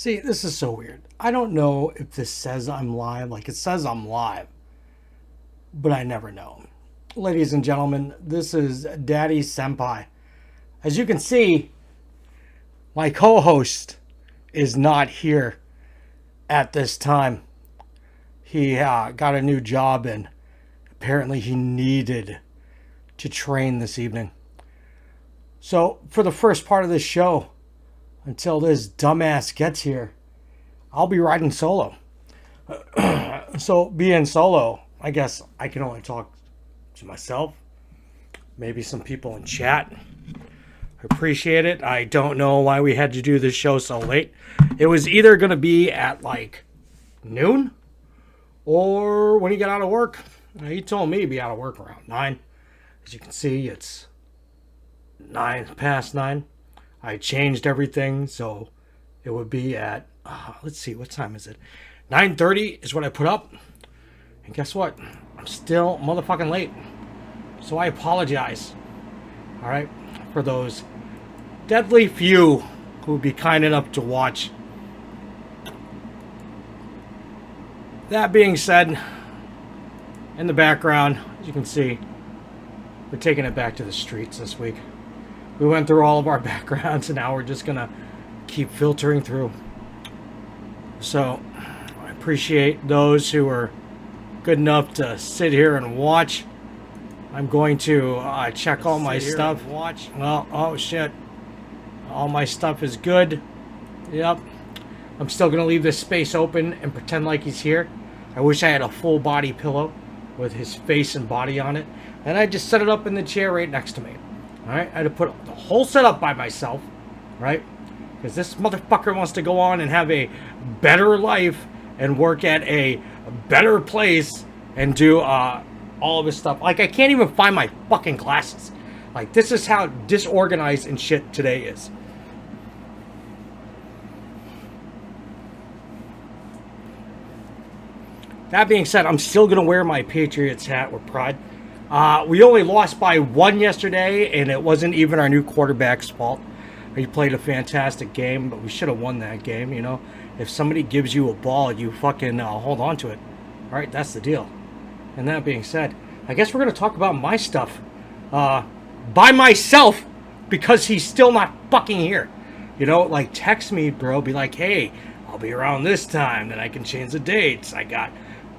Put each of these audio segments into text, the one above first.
See, this is so weird. I don't know if this says I'm live. Like, it says I'm live, but I never know. Ladies and gentlemen, this is Dadd1sempa1. As you can see, my co-host is not here at this time. He got a new job and apparently he needed to train this evening. So for the first part of this show, until this dumbass gets here, I'll be riding solo. So being solo, I guess I can only talk to myself, maybe some people in chat. I appreciate it. I don't know why we had to do this show so late. It was either going to be at like noon or when he got out of work. He told me to be out of work around 9. As you can see, it's 9:09. I changed everything, so it would be at, let's see, what time is it? 9:30 is what I put up. And guess what? I'm still motherfucking late. So I apologize. All right? For those deadly few who would be kind enough to watch. That being said, in the background, as you can see, we're taking it back to the streets this week. We went through all of our backgrounds and now we're just going to keep filtering through. So I appreciate those who are good enough to sit here and watch. I'm going to check all my stuff. Watch. Well, oh shit. All my stuff is good. Yep. I'm still going to leave this space open and pretend like he's here. I wish I had a full body pillow with his face and body on it. And I just set it up in the chair right next to me. Alright, I had to put the whole setup by myself, right? Because this motherfucker wants to go on and have a better life and work at a better place and do all of his stuff. Like, I can't even find my fucking glasses. Like, this is how disorganized and shit today is. That being said, I'm still going to wear my Patriots hat with pride. We only lost by 1 yesterday, and it wasn't even our new quarterback's fault. He played a fantastic game, but we should have won that game, you know. If somebody gives you a ball, you fucking hold on to it. All right, that's the deal. And that being said, I guess we're going to talk about my stuff by myself because he's still not fucking here. You know, like, text me, bro. Be like, hey, I'll be around this time. Then I can change the dates. I got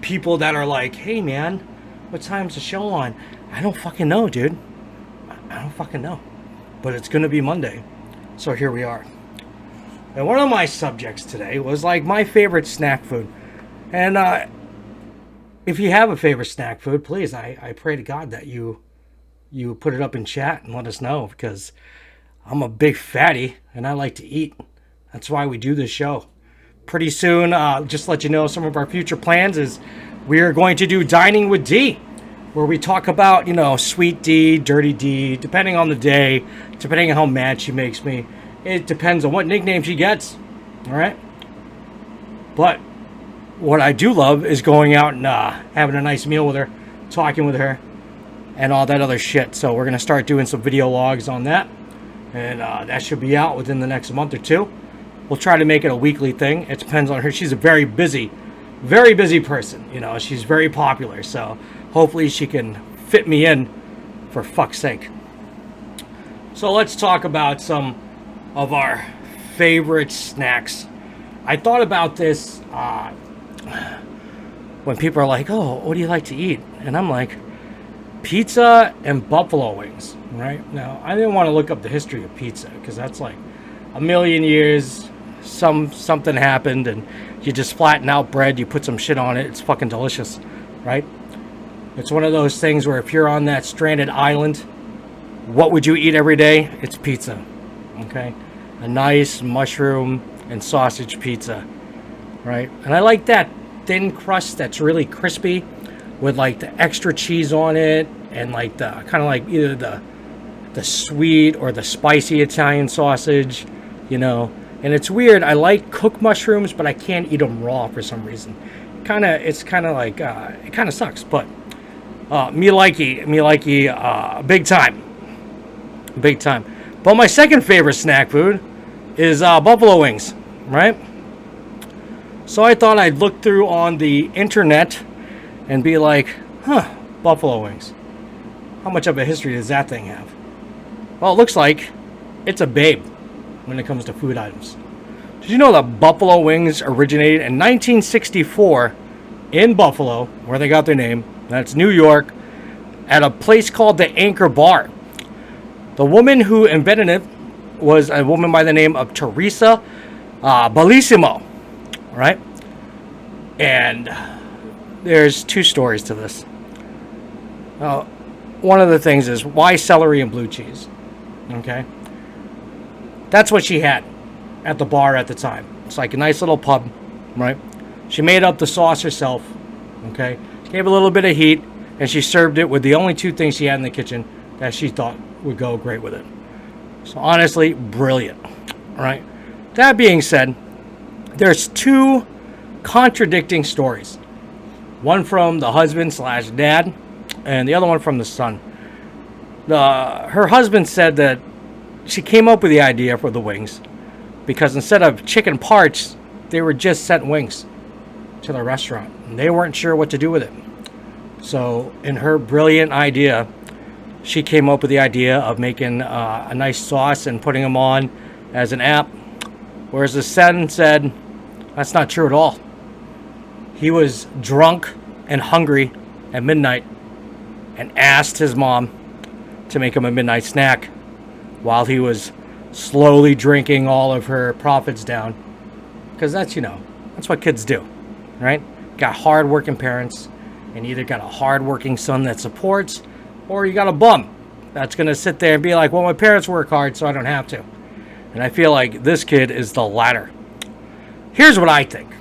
people that are like, hey, man, what time's the show on? I don't fucking know, dude. I don't fucking know. But it's going to be Monday. So here we are. And one of my subjects today was like my favorite snack food. And if you have a favorite snack food, please, I pray to God that you put it up in chat and let us know. Because I'm a big fatty and I like to eat. That's why we do this show. Pretty soon, just to let you know, some of our future plans is we are going to do Dining with D, where we talk about, you know, sweet D, dirty D, depending on the day, depending on how mad she makes me. It depends on what nickname she gets, all right? But what I do love is going out and having a nice meal with her, talking with her, and all that other shit. So we're going to start doing some video logs on that, and that should be out within the next month or two. We'll try to make it a weekly thing. It depends on her. She's a very busy person, you know. She's very popular, so hopefully she can fit me in, for fuck's sake. So let's talk about some of our favorite snacks. I thought about this when people are like, oh, what do you like to eat? And I'm like, pizza and buffalo wings, right? Now, I didn't want to look up the history of pizza because that's like a million years. Something happened and you just flatten out bread, you put some shit on it, it's fucking delicious, right? It's one of those things where if you're on that stranded island, what would you eat every day? It's pizza, okay? A nice mushroom and sausage pizza, right? And I like that thin crust that's really crispy with like the extra cheese on it and like the kind of like either the sweet or the spicy Italian sausage, you know. And it's weird. I like cooked mushrooms, but I can't eat them raw for some reason. It's kind of like it kind of sucks. But me likey, big time. But my second favorite snack food is buffalo wings, right? So I thought I'd look through on the internet and be like, buffalo wings. How much of a history does that thing have? Well, it looks like it's a babe when it comes to food items. Did you know that buffalo wings originated in 1964 in Buffalo, where they got their name? That's New York, at a place called the Anchor Bar. The woman who invented it was a woman by the name of Teresa Bellissimo, right? And there's two stories to this. One of the things is, why celery and blue cheese? Okay? That's what she had at the bar at the time. It's like a nice little pub, right? She made up the sauce herself, okay? Gave a little bit of heat, and she served it with the only two things she had in the kitchen that she thought would go great with it. So honestly, brilliant, right? That being said, there's two contradicting stories. One from the husband slash dad, and the other one from the son. Her husband said that she came up with the idea for the wings because instead of chicken parts, they were just sent wings to the restaurant. And they weren't sure what to do with it. So in her brilliant idea, she came up with the idea of making a nice sauce and putting them on as an app. Whereas the son said, that's not true at all. He was drunk and hungry at midnight and asked his mom to make him a midnight snack while he was slowly drinking all of her profits down. Because that's what kids do, right? Got hard-working parents, and either got a hard-working son that supports, or you got a bum that's going to sit there and be like, well, my parents work hard, so I don't have to. And I feel like this kid is the latter. Here's what I think.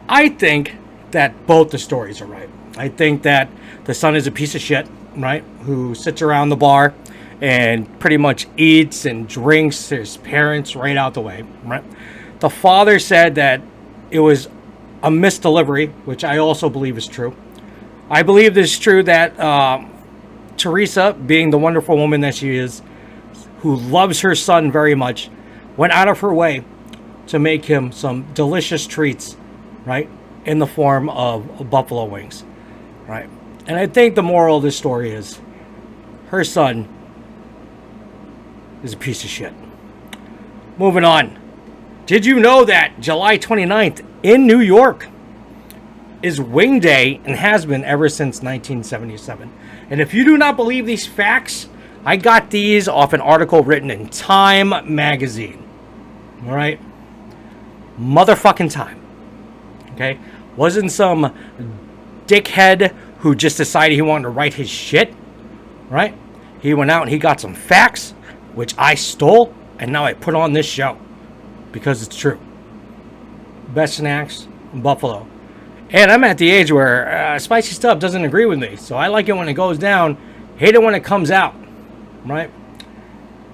I think that both the stories are right. I think that the son is a piece of shit, right? Who sits around the bar and pretty much eats and drinks his parents right out the way, right? The father said that it was a misdelivery, which I also believe is true. I believe it's true that Teresa, being the wonderful woman that she is, who loves her son very much, went out of her way to make him some delicious treats, right, in the form of buffalo wings, right? And I think the moral of this story is her son is a piece of shit. Moving on. Did you know that July 29th in New York is Wing Day and has been ever since 1977? And if you do not believe these facts, I got these off an article written in Time magazine. All right? Motherfucking Time. Okay? Wasn't some dickhead who just decided he wanted to write his shit. Right? He went out and he got some facts, which I stole, and now I put on this show. Because it's true. Best snacks in Buffalo. And I'm at the age where spicy stuff doesn't agree with me. So I like it when it goes down. Hate it when it comes out. Right?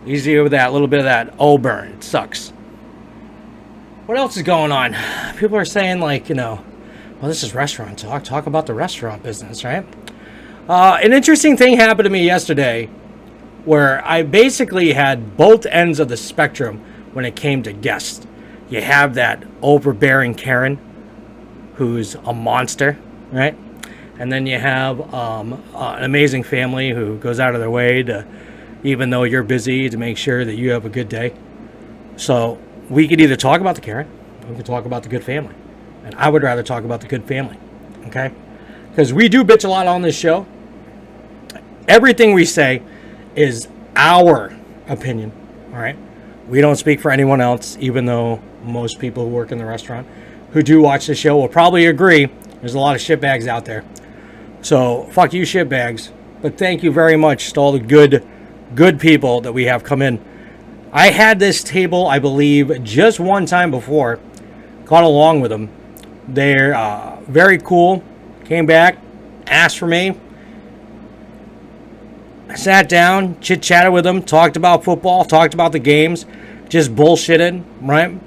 Easy with that little bit of that burn. It sucks. What else is going on? People are saying well, this is restaurant talk. Talk about the restaurant business, right? An interesting thing happened to me yesterday where I basically had both ends of the spectrum when it came to guests. You have that overbearing Karen who's a monster, right? And then you have an amazing family who goes out of their way to, even though you're busy, to make sure that you have a good day. So we could either talk about the Karen, or we could talk about the good family. And I would rather talk about the good family, okay? Because we do bitch a lot on this show. Everything we say is our opinion, all right? We don't speak for anyone else, even though most people who work in the restaurant who do watch the show will probably agree. There's a lot of shitbags out there. So, fuck you shitbags. But thank you very much to all the good people that we have come in. I had this table, I believe, just one time before. Got along with them. They're very cool. Came back, asked for me. I sat down, chit-chatted with them, talked about football, talked about the games, just bullshitted, right?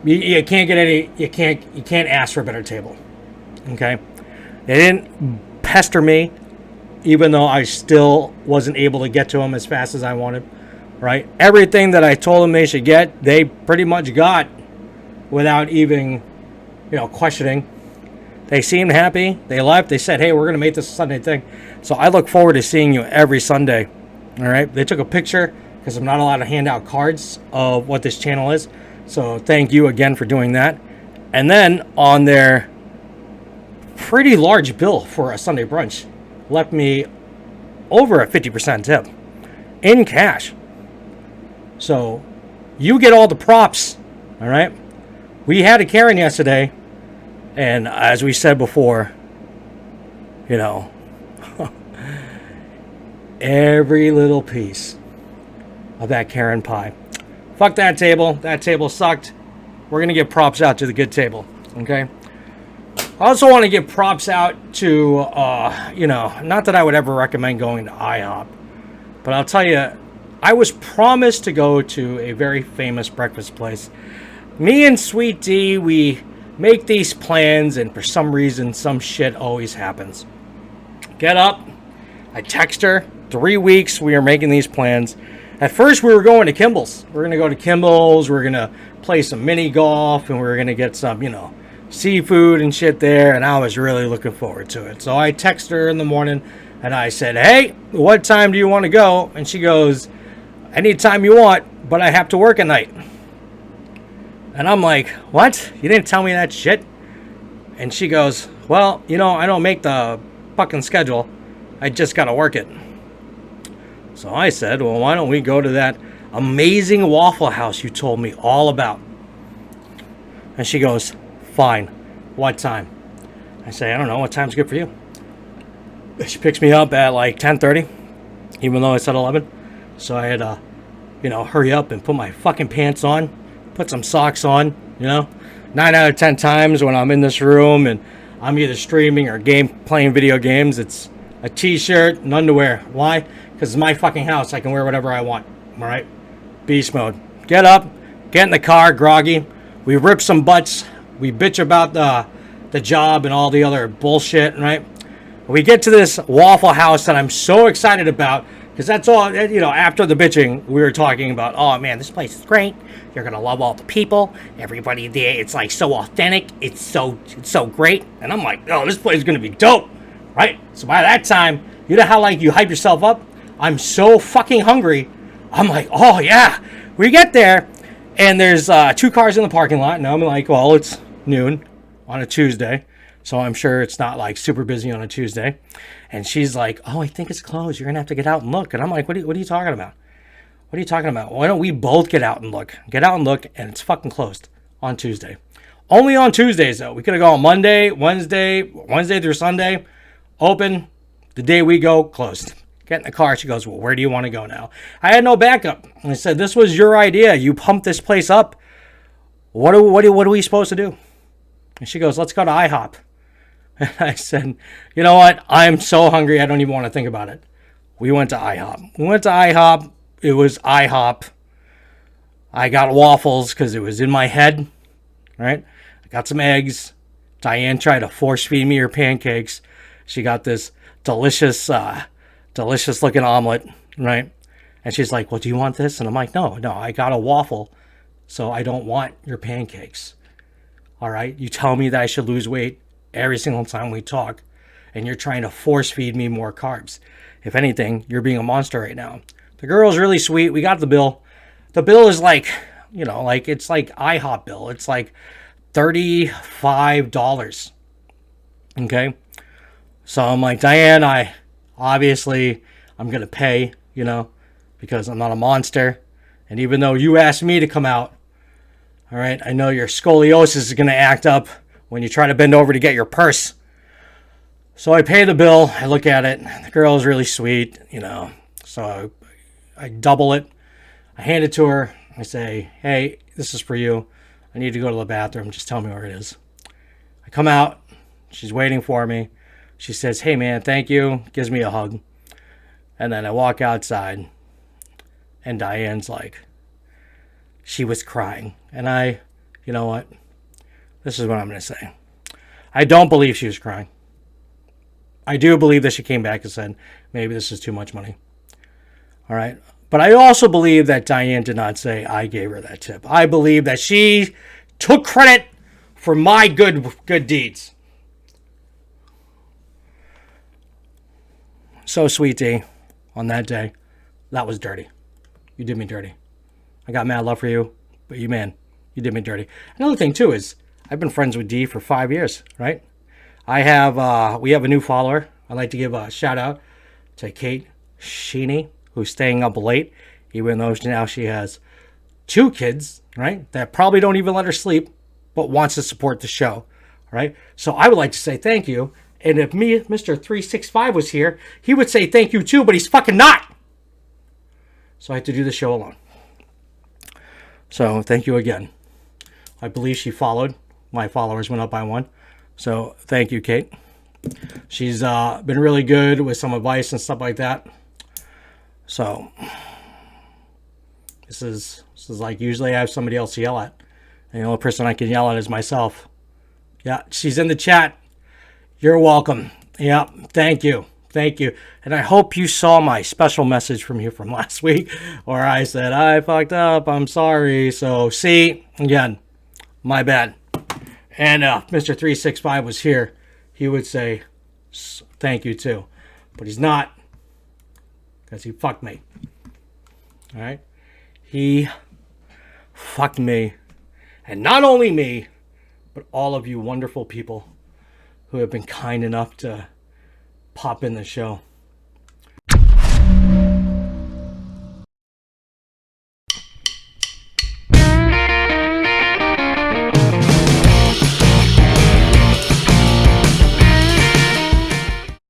You can't get any, you can't ask for a better table, okay? They didn't pester me, even though I still wasn't able to get to them as fast as I wanted, right? Everything that I told them they should get, they pretty much got. without even, questioning. They seemed happy. They left. They said, hey, we're going to make this a Sunday thing. So I look forward to seeing you every Sunday. All right. They took a picture because I'm not allowed to hand out cards of what this channel is. So thank you again for doing that. And then on their pretty large bill for a Sunday brunch, left me over a 50% tip in cash. So you get all the props. All right. We had a Karen yesterday. And as we said before, every little piece of that Karen pie. Fuck that table. That table sucked. We're going to give props out to the good table. Okay. I also want to give props out to, not that I would ever recommend going to IHOP, but I'll tell you, I was promised to go to a very famous breakfast place. Me and Sweet D, we make these plans, and for some reason, some shit always happens. Get up. I text her. 3 weeks we are making these plans. At first, we were going to Kimball's. We're going to go to Kimball's. We're going to play some mini golf, and we're going to get some, seafood and shit there, and I was really looking forward to it. So I text her in the morning, and I said, hey, what time do you want to go? And she goes, anytime you want, but I have to work at night. And I'm like, what? You didn't tell me that shit? And she goes, well, I don't make the fucking schedule. I just got to work it. So I said, well, why don't we go to that amazing Waffle House you told me all about? And she goes, fine. What time? I say, I don't know. What time's good for you? She picks me up at like 10:30, even though I said 11. So I had to, hurry up and put my fucking pants on. Put some socks on, 9 out of 10 times when I'm in this room and I'm either streaming or playing video games, it's a t-shirt and underwear. Why? Because it's my fucking house. I can wear whatever I want. All right? Beast mode. Get up, get in the car, groggy. We rip some butts. We bitch about the job and all the other bullshit, right? We get to this Waffle House that I'm so excited about. Because that's all, after the bitching, we were talking about, oh, man, this place is great. You're going to love all the people. Everybody there, it's like so authentic. It's so great. And I'm like, oh, this place is going to be dope, right? So by that time, you know how, you hype yourself up? I'm so fucking hungry. I'm like, oh, yeah. We get there, and there's 2 cars in the parking lot. And I'm like, well, it's noon on a Tuesday. So I'm sure it's not, super busy on a Tuesday. And she's like, oh, I think it's closed. You're going to have to get out and look. And I'm like, what are you talking about? What are you talking about? Why don't we both get out and look? Get out and look, and it's fucking closed on Tuesday. Only on Tuesdays, though. We could have gone Monday, Wednesday through Sunday. Open. The day we go, closed. Get in the car. She goes, well, where do you want to go now? I had no backup. I said, this was your idea. You pumped this place up. What are we supposed to do? And she goes, let's go to IHOP. And I said, you know what? I'm so hungry, I don't even want to think about it. We went to IHOP. It was IHOP. I got waffles because it was in my head, right? I got some eggs. Diane tried to force feed me her pancakes. She got this delicious looking omelet, right? And she's like, well, do you want this? And I'm like, no, I got a waffle, so I don't want your pancakes. All right? You tell me that I should lose weight every single time we talk, and you're trying to force feed me more carbs. If anything, you're being a monster right now. The girl's really sweet. We got the bill. The bill is it's like IHOP bill. It's like $35. Okay? So I'm like, Diane, I'm going to pay, because I'm not a monster. And even though you asked me to come out, all right, I know your scoliosis is going to act up when you try to bend over to get your purse. So I pay the bill. I look at it. The girl is really sweet, So I double it. I hand it to her. I say, hey, this is for you. I need to go to the bathroom. Just tell me where it is. I come out. She's waiting for me. She says, hey, man, thank you. Gives me a hug. And then I walk outside. And Diane's like, she was crying. And you know what? This is what I'm going to say. I don't believe she was crying. I do believe that she came back and said, maybe this is too much money. All right. But I also believe that Diane did not say I gave her that tip. I believe that she took credit for my good deeds. So, sweet D, on that day, that was dirty. You did me dirty. I got mad love for you, but you did me dirty. Another thing, too, is I've been friends with D for 5 years, right? We have a new follower. I'd like to give a shout out to Kate Sheeney, who's staying up late, even though now she has 2 kids, right? That probably don't even let her sleep, but wants to support the show, right? So I would like to say thank you. And if Mr. 365 was here, he would say thank you too, but he's fucking not. So I had to do the show alone. So thank you again. I believe she followed. My followers went up by 1. So thank you, Kate. She's been really good with some advice and stuff like that. So this is like, usually I have somebody else to yell at. And the only person I can yell at is myself. Yeah, she's in the chat. You're welcome. Yeah, thank you. Thank you. And I hope you saw my special message from you from last week where I said, I fucked up. I'm sorry. So, see, again, my bad. And Mr. 365 was here. He would say, thank you too. But he's not, because he fucked me. All right? He fucked me. And not only me, but all of you wonderful people who have been kind enough to pop in the show.